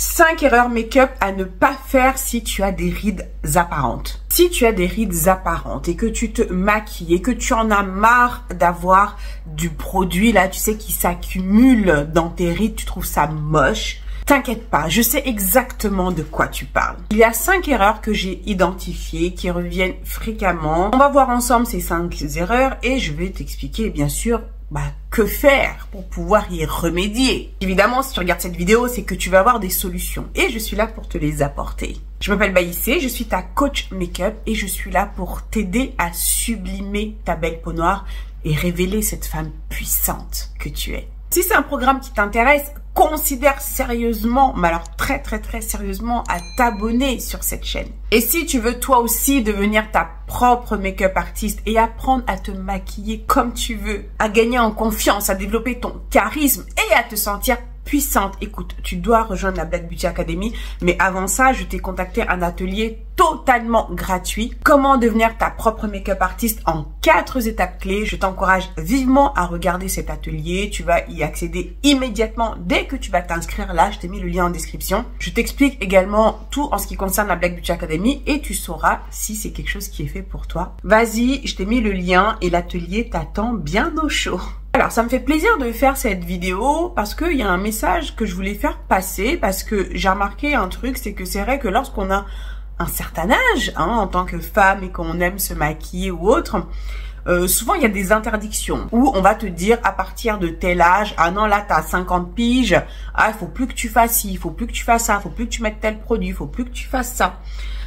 5 erreurs make-up à ne pas faire si tu as des rides apparentes. Si tu as des rides apparentes et que tu te maquilles et que tu en as marre d'avoir du produit là, tu sais, qui s'accumule dans tes rides, tu trouves ça moche, t'inquiète pas, je sais exactement de quoi tu parles. Il y a 5 erreurs que j'ai identifiées qui reviennent fréquemment. On va voir ensemble ces 5 erreurs et je vais t'expliquer bien sûr que faire pour pouvoir y remédier. Évidemment, si tu regardes cette vidéo, c'est que tu vas avoir des solutions et je suis là pour te les apporter. Je m'appelle Baïssé, je suis ta coach make-up et je suis là pour t'aider à sublimer ta belle peau noire et révéler cette femme puissante que tu es. Si c'est un programme qui t'intéresse, considère sérieusement, mais alors très sérieusement, à t'abonner sur cette chaîne. Et si tu veux toi aussi devenir ta propre make-up artiste et apprendre à te maquiller comme tu veux, à gagner en confiance, à développer ton charisme et à te sentir puissante, écoute, tu dois rejoindre la Black Beauty Academy, mais avant ça, je t'ai contacté un atelier totalement gratuit. Comment devenir ta propre make-up artiste en 4 étapes clés. Je t'encourage vivement à regarder cet atelier. Tu vas y accéder immédiatement dès que tu vas t'inscrire là. Je t'ai mis le lien en description. Je t'explique également tout en ce qui concerne la Black Beauty Academy et tu sauras si c'est quelque chose qui est fait pour toi. Vas-y, je t'ai mis le lien et l'atelier t'attend bien au chaud. Alors, ça me fait plaisir de faire cette vidéo parce qu'il y a un message que je voulais faire passer parce que j'ai remarqué un truc, c'est que c'est vrai que lorsqu'on a un certain âge, en tant que femme et qu'on aime se maquiller ou autre, souvent il y a des interdictions où on va te dire à partir de tel âge, ah non là t'as 50 piges, ah il faut plus que tu fasses ci, il faut plus que tu fasses ça, il faut plus que tu mettes tel produit, il faut plus que tu fasses ça.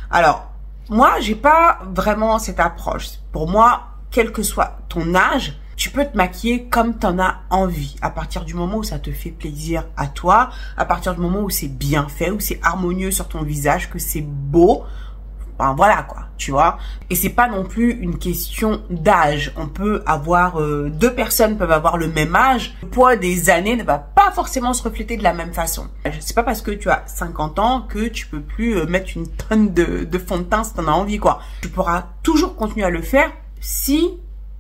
Alors, moi j'ai pas vraiment cette approche. Pour moi, quel que soit ton âge, tu peux te maquiller comme tu en as envie, à partir du moment où ça te fait plaisir à toi, à partir du moment où c'est bien fait, où c'est harmonieux sur ton visage, que c'est beau. Enfin, voilà quoi, tu vois. Et c'est pas non plus une question d'âge. On peut avoir, 2 personnes peuvent avoir le même âge. Le poids des années ne va pas forcément se refléter de la même façon. C'est pas parce que tu as 50 ans que tu peux plus mettre une tonne de fond de teint si t'en as envie quoi. Tu pourras toujours continuer à le faire si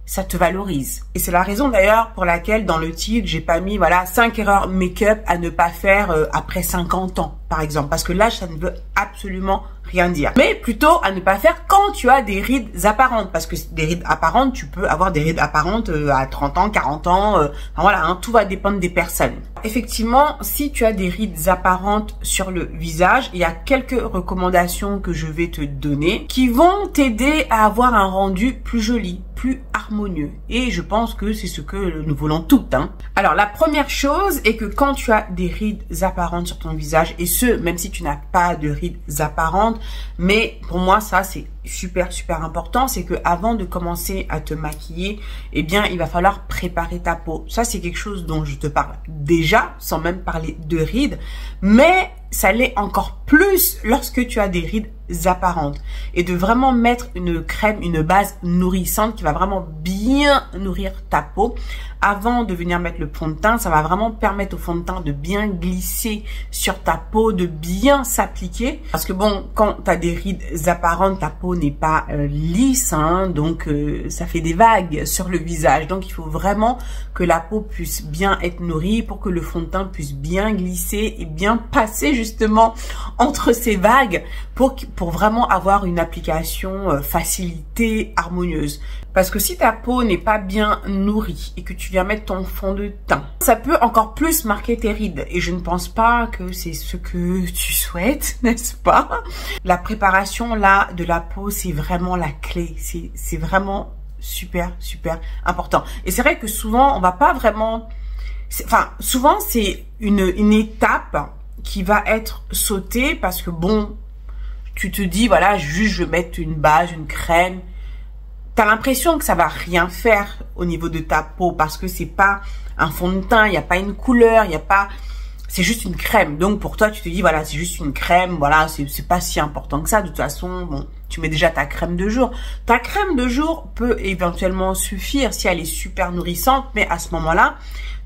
ça te valorise. Et c'est la raison d'ailleurs pour laquelle dans le titre, j'ai pas mis, voilà, 5 erreurs make-up à ne pas faire après 50 ans, par exemple. Parce que l'âge, ça ne veut absolument rien dire. Mais plutôt à ne pas faire quand tu as des rides apparentes. Parce que des rides apparentes, tu peux avoir des rides apparentes à 30 ans, 40 ans. Enfin, voilà, tout va dépendre des personnes. Effectivement, si tu as des rides apparentes sur le visage, il y a quelques recommandations que je vais te donner qui vont t'aider à avoir un rendu plus joli, plus harmonieux. Et je pense que c'est ce que nous voulons toutes. Alors, la première chose est que quand tu as des rides apparentes sur ton visage, et ce, même si tu n'as pas de rides apparentes, mais pour moi, ça, c'est super important, c'est que avant de commencer à te maquiller, eh bien, il va falloir préparer ta peau. Ça, c'est quelque chose dont je te parle déjà, sans même parler de rides, mais ça l'est encore plus lorsque tu as des rides apparentes. Et de vraiment mettre une crème, une base nourrissante qui va vraiment bien nourrir ta peau. Avant de venir mettre le fond de teint, ça va vraiment permettre au fond de teint de bien glisser sur ta peau, de bien s'appliquer. Parce que bon, quand tu as des rides apparentes, ta peau n'est pas lisse, donc ça fait des vagues sur le visage. Donc il faut vraiment que la peau puisse bien être nourrie pour que le fond de teint puisse bien glisser et bien passer justement entre ces vagues pour vraiment avoir une application facilitée, harmonieuse. Parce que si ta peau n'est pas bien nourrie et que tu viens mettre ton fond de teint, ça peut encore plus marquer tes rides. Et je ne pense pas que c'est ce que tu souhaites, n'est-ce pas? La préparation là de la peau, c'est vraiment la clé. C'est vraiment super important. Et c'est vrai que souvent, on va pas vraiment... Enfin, souvent, c'est une étape qui va être sautée parce que bon, tu te dis, voilà, juste je vais mettre une base, une crème. T'as l'impression que ça va rien faire au niveau de ta peau parce que c'est pas un fond de teint, il n'y a pas une couleur, il n'y a pas... C'est juste une crème. Donc pour toi, tu te dis, voilà, c'est juste une crème, voilà, c'est pas si important que ça. De toute façon, bon, tu mets déjà ta crème de jour. Ta crème de jour peut éventuellement suffire si elle est super nourrissante, mais à ce moment-là,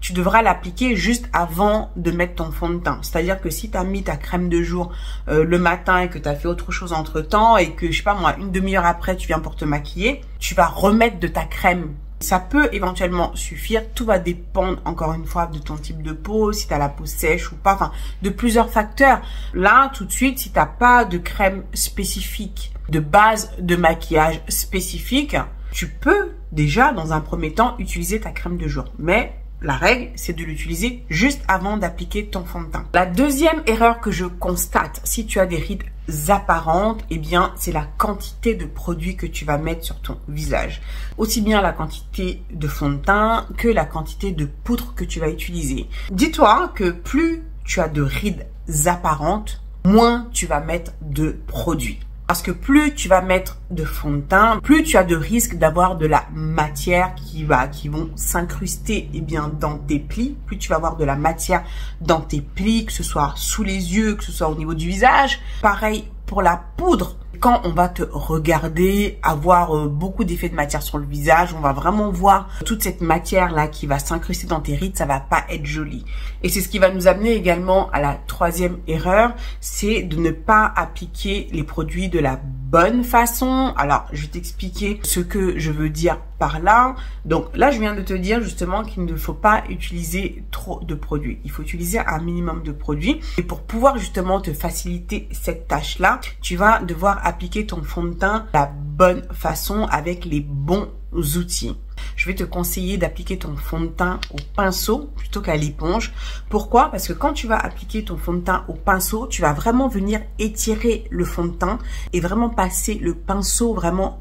tu devras l'appliquer juste avant de mettre ton fond de teint. C'est-à-dire que si tu as mis ta crème de jour le matin et que tu as fait autre chose entre-temps et que, je sais pas moi, une demi-heure après, tu viens pour te maquiller, tu vas remettre de ta crème. Ça peut éventuellement suffire. Tout va dépendre, encore une fois, de ton type de peau, si tu as la peau sèche ou pas, enfin, de plusieurs facteurs. Là, tout de suite, si tu n'as pas de crème spécifique, de base de maquillage spécifique, tu peux déjà, dans un premier temps, utiliser ta crème de jour. Mais la règle, c'est de l'utiliser juste avant d'appliquer ton fond de teint. La deuxième erreur que je constate, si tu as des rides apparentes, eh bien, c'est la quantité de produits que tu vas mettre sur ton visage. Aussi bien la quantité de fond de teint que la quantité de poudre que tu vas utiliser. Dis-toi que plus tu as de rides apparentes, moins tu vas mettre de produits. Parce que plus tu vas mettre de fond de teint, plus tu as de risques d'avoir de la matière qui vont s'incruster dans tes plis. Plus tu vas avoir de la matière dans tes plis, que ce soit sous les yeux, que ce soit au niveau du visage. Pareil pour la poudre. Quand on va te regarder, avoir beaucoup d'effets de matière sur le visage, on va vraiment voir toute cette matière-là qui va s'incruster dans tes rides, ça va pas être joli. Et c'est ce qui va nous amener également à la troisième erreur, c'est de ne pas appliquer les produits de la bonne façon. Alors, je vais t'expliquer ce que je veux dire par là. Donc là, je viens de te dire justement qu'il ne faut pas utiliser trop de produits. Il faut utiliser un minimum de produits. Et pour pouvoir justement te faciliter cette tâche-là, tu vas devoir appliquer ton fond de teint de la bonne façon avec les bons outils. Je vais te conseiller d'appliquer ton fond de teint au pinceau plutôt qu'à l'éponge. Pourquoi? Parce que quand tu vas appliquer ton fond de teint au pinceau, tu vas vraiment venir étirer le fond de teint et vraiment passer le pinceau vraiment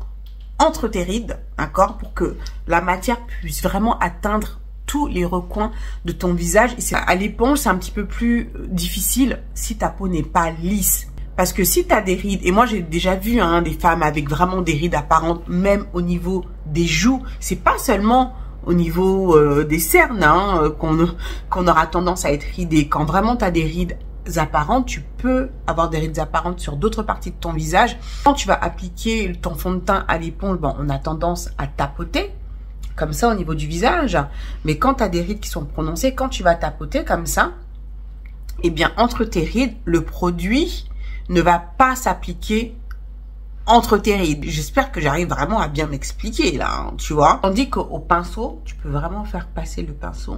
entre tes rides, d'accord? Pour que la matière puisse vraiment atteindre tous les recoins de ton visage. Et à l'éponge, c'est un petit peu plus difficile si ta peau n'est pas lisse. Parce que si tu as des rides, et moi j'ai déjà vu des femmes avec vraiment des rides apparentes, même au niveau des joues, c'est pas seulement au niveau des cernes qu'on aura tendance à être ridé. Quand vraiment tu as des rides apparentes, tu peux avoir des rides apparentes sur d'autres parties de ton visage. Quand tu vas appliquer ton fond de teint à l'éponge, on a tendance à tapoter comme ça au niveau du visage. Mais quand tu as des rides qui sont prononcées, quand tu vas tapoter comme ça, eh bien entre tes rides, le produit ne va pas s'appliquer entre tes rides. J'espère que j'arrive vraiment à bien m'expliquer là, tu vois. Tandis qu'au pinceau, tu peux vraiment faire passer le pinceau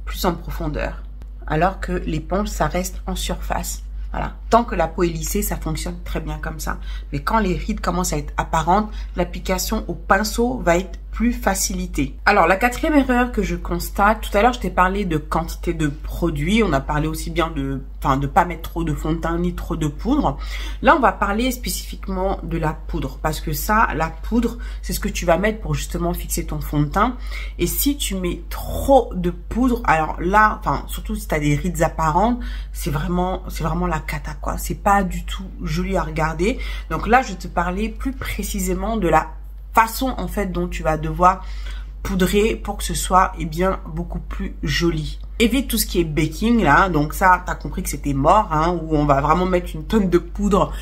plus en profondeur. Alors que l'éponge, ça reste en surface. Voilà. Tant que la peau est lissée, ça fonctionne très bien comme ça. Mais quand les rides commencent à être apparentes, l'application au pinceau va être plus facilitée. Alors, la quatrième erreur que je constate, tout à l'heure, je t'ai parlé de quantité de produits. On a parlé aussi bien de pas mettre trop de fond de teint ni trop de poudre. Là, on va parler spécifiquement de la poudre. Parce que ça, la poudre, c'est ce que tu vas mettre pour justement fixer ton fond de teint. Et si tu mets trop de poudre, alors là, surtout si tu as des rides apparentes, c'est vraiment la cata, quoi. C'est pas du tout joli à regarder. Donc là, je vais te parler plus précisément de la façon en fait dont tu vas devoir poudrer pour que ce soit beaucoup plus joli. Évite tout ce qui est baking là, donc ça t'as compris que c'était mort, où on va vraiment mettre une tonne de poudre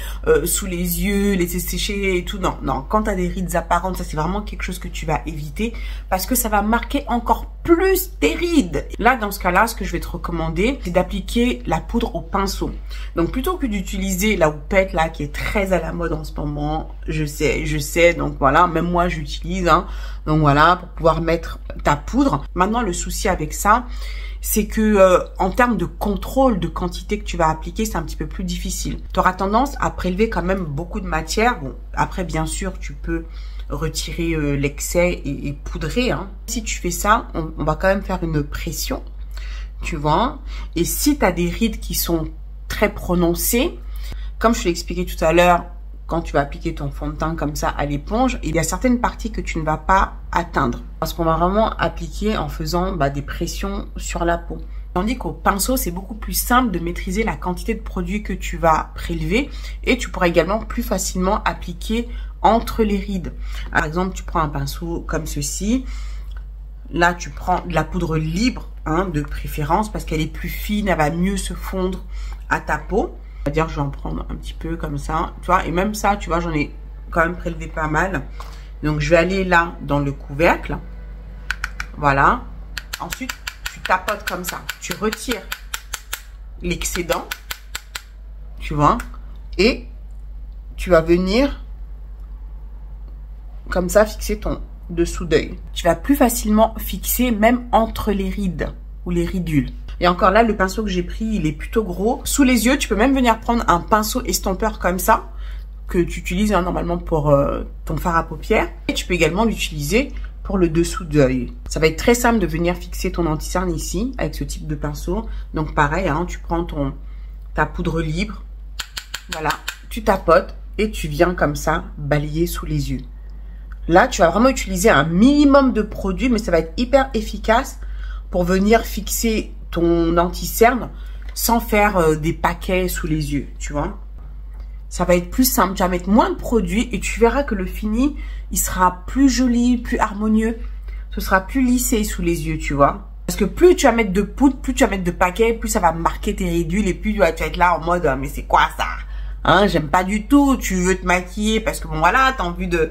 sous les yeux, laisser sécher et tout. Non, quand t'as des rides apparentes, ça c'est vraiment quelque chose que tu vas éviter parce que ça va marquer encore plus tes rides. Là dans ce cas-là, ce que je vais te recommander, c'est d'appliquer la poudre au pinceau. Donc plutôt que d'utiliser la houppette là qui est très à la mode en ce moment, je sais, donc voilà, même moi j'utilise, donc voilà, pour pouvoir mettre ta poudre. Maintenant le souci avec ça, c'est que en termes de contrôle de quantité que tu vas appliquer, c'est un petit peu plus difficile. Tu auras tendance à prélever quand même beaucoup de matière. Bon, après, bien sûr, tu peux retirer l'excès et poudrer. Si tu fais ça, on va quand même faire une pression, tu vois. Et si tu as des rides qui sont très prononcées, comme je te l'ai expliqué tout à l'heure, quand tu vas appliquer ton fond de teint comme ça à l'éponge, il y a certaines parties que tu ne vas pas atteindre. Parce qu'on va vraiment appliquer en faisant des pressions sur la peau. Tandis qu'au pinceau, c'est beaucoup plus simple de maîtriser la quantité de produits que tu vas prélever. Et tu pourras également plus facilement appliquer entre les rides. Par exemple, tu prends un pinceau comme ceci. Là, tu prends de la poudre libre, de préférence, parce qu'elle est plus fine, elle va mieux se fondre à ta peau. C'est-à-dire, je vais en prendre un petit peu comme ça, tu vois. Et même ça, tu vois, j'en ai quand même prélevé pas mal. Donc, je vais aller là, dans le couvercle. Voilà. Ensuite, tu tapotes comme ça. Tu retires l'excédent, tu vois. Et tu vas venir, comme ça, fixer ton dessous d'œil. Tu vas plus facilement fixer même entre les rides ou les ridules. Et encore là, le pinceau que j'ai pris, il est plutôt gros. Sous les yeux, tu peux même venir prendre un pinceau estompeur comme ça, que tu utilises normalement pour ton fard à paupières. Et tu peux également l'utiliser pour le dessous d'œil. Ça va être très simple de venir fixer ton anti-cerne ici, avec ce type de pinceau. Donc pareil, hein, tu prends ta poudre libre, voilà, tu tapotes et tu viens comme ça balayer sous les yeux. Là, tu vas vraiment utiliser un minimum de produit, mais ça va être hyper efficace pour venir fixer ton anti-cerne sans faire des paquets sous les yeux, tu vois. Ça va être plus simple, tu vas mettre moins de produits et tu verras que le fini, il sera plus joli, plus harmonieux. Ce sera plus lissé sous les yeux, tu vois. Parce que plus tu vas mettre de poudre, plus tu vas mettre de paquets, plus ça va marquer tes ridules et plus tu vas être là en mode « mais c'est quoi ça ?» Hein, j'aime pas du tout, tu veux te maquiller parce que bon voilà, t'as envie de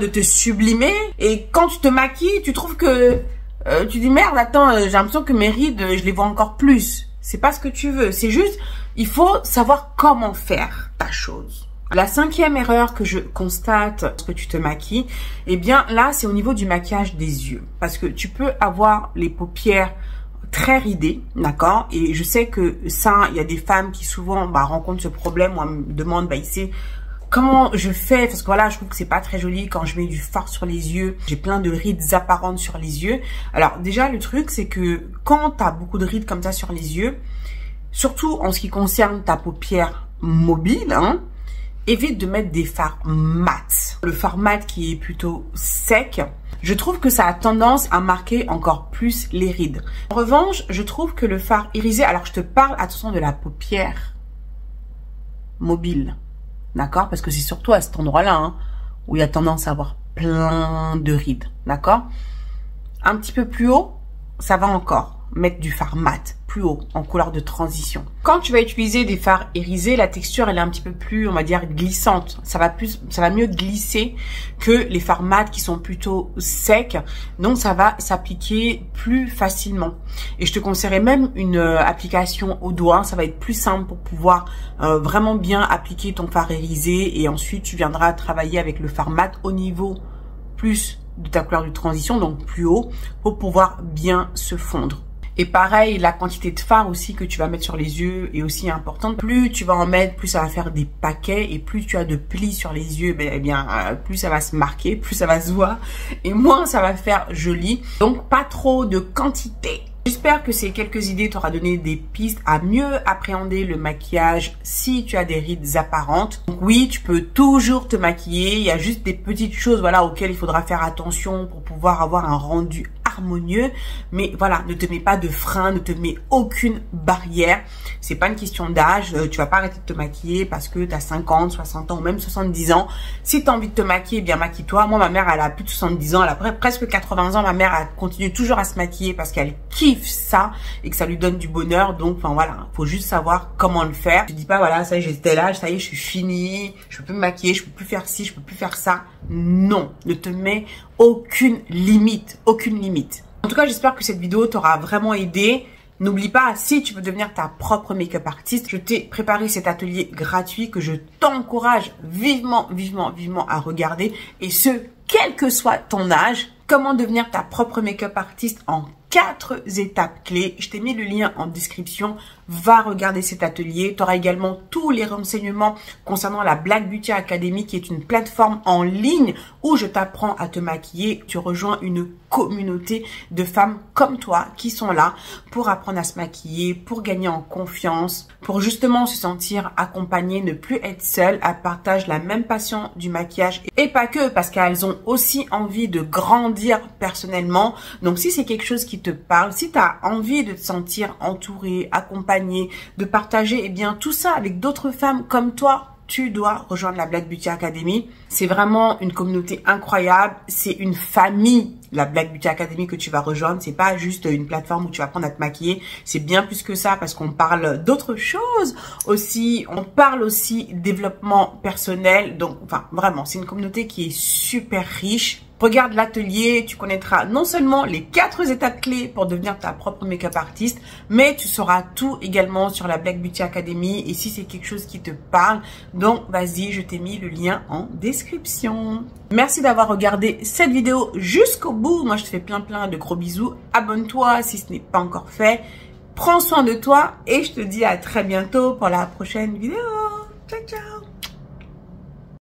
te sublimer. Et quand tu te maquilles, tu trouves que tu dis merde, attends, j'ai l'impression que mes rides, je les vois encore plus. C'est pas ce que tu veux, c'est juste, il faut savoir comment faire ta chose. La 5e erreur que je constate lorsque tu te maquilles, eh bien là, c'est au niveau du maquillage des yeux. Parce que tu peux avoir les paupières très ridées, d'accord? Et je sais que ça, il y a des femmes qui souvent rencontrent ce problème, ou me demandent, ici, comment je fais? Parce que voilà, je trouve que c'est pas très joli quand je mets du fard sur les yeux. J'ai plein de rides apparentes sur les yeux. Alors déjà, le truc, c'est que quand tu as beaucoup de rides comme ça sur les yeux, surtout en ce qui concerne ta paupière mobile, hein, évite de mettre des fards mat. Le fard mat qui est plutôt sec, je trouve que ça a tendance à marquer encore plus les rides. En revanche, je trouve que le fard irisé, alors je te parle, attention, de la paupière mobile, d'accord? Parce que c'est surtout à cet endroit-là hein, où il y a tendance à avoir plein de rides, d'accord? Un petit peu plus haut, ça va encore mettre du fard mat, plus haut, en couleur de transition. Quand tu vas utiliser des fards irisés, la texture, elle est un petit peu plus, on va dire, glissante. Ça va mieux glisser que les fards mat qui sont plutôt secs. Donc, ça va s'appliquer plus facilement. Et je te conseillerais même une application au doigt. Ça va être plus simple pour pouvoir vraiment bien appliquer ton fard irisé. Et ensuite, tu viendras travailler avec le fard mat au niveau plus de ta couleur de transition, donc plus haut, pour pouvoir bien se fondre. Et pareil, la quantité de fard aussi que tu vas mettre sur les yeux est aussi importante. Plus tu vas en mettre, plus ça va faire des paquets. Et plus tu as de plis sur les yeux, plus ça va se marquer, plus ça va se voir. Et moins ça va faire joli. Donc, pas trop de quantité. J'espère que ces quelques idées t'auront donné des pistes à mieux appréhender le maquillage si tu as des rides apparentes. Donc oui, tu peux toujours te maquiller. Il y a juste des petites choses auxquelles il faudra faire attention pour pouvoir avoir un rendu harmonieux. Mais voilà, ne te mets pas de frein, ne te mets aucune barrière. C'est pas une question d'âge. Tu vas pas arrêter de te maquiller parce que tu as 50, 60 ans ou même 70 ans. Si tu as envie de te maquiller, bien maquille-toi. Moi, ma mère, elle a plus de 70 ans. Elle a presque 80 ans. Ma mère, elle continue toujours à se maquiller parce qu'elle kiffe ça et que ça lui donne du bonheur. Donc, voilà, faut juste savoir comment le faire. Je dis pas, voilà, ça y est, j'ai tel âge, ça y est, je suis finie, je peux plus me maquiller, je peux plus faire ci, je peux plus faire ça. Non, ne te mets aucune limite, aucune limite. En tout cas, j'espère que cette vidéo t'aura vraiment aidé. N'oublie pas, si tu veux devenir ta propre make-up artiste, je t'ai préparé cet atelier gratuit que je t'encourage vivement, vivement, vivement à regarder. Et ce, quel que soit ton âge, comment devenir ta propre make-up artiste en 4 étapes clés. Je t'ai mis le lien en description. Va regarder cet atelier. Tu auras également tous les renseignements concernant la Black Beauty Academy qui est une plateforme en ligne où je t'apprends à te maquiller. Tu rejoins une communauté de femmes comme toi qui sont là pour apprendre à se maquiller, pour gagner en confiance, pour justement se sentir accompagnée, ne plus être seule. Elles partagent la même passion du maquillage et pas que, parce qu'elles ont aussi envie de grandir personnellement. Donc si c'est quelque chose qui te parle, si tu as envie de te sentir entourée, accompagnée, de partager tout ça avec d'autres femmes comme toi, tu dois rejoindre la Black Beauty Academy. C'est vraiment une communauté incroyable. C'est une famille, la Black Beauty Academy, que tu vas rejoindre. C'est pas juste une plateforme où tu vas apprendre à te maquiller. C'est bien plus que ça parce qu'on parle d'autres choses aussi. On parle aussi développement personnel. Donc, vraiment, c'est une communauté qui est super riche. Regarde l'atelier, tu connaîtras non seulement les 4 étapes clés pour devenir ta propre make-up artiste, mais tu sauras tout également sur la Black Beauty Academy. Et si c'est quelque chose qui te parle, donc vas-y, je t'ai mis le lien en description. Merci d'avoir regardé cette vidéo jusqu'au bout. Moi, je te fais plein de gros bisous. Abonne-toi si ce n'est pas encore fait. Prends soin de toi et je te dis à très bientôt pour la prochaine vidéo. Ciao, ciao!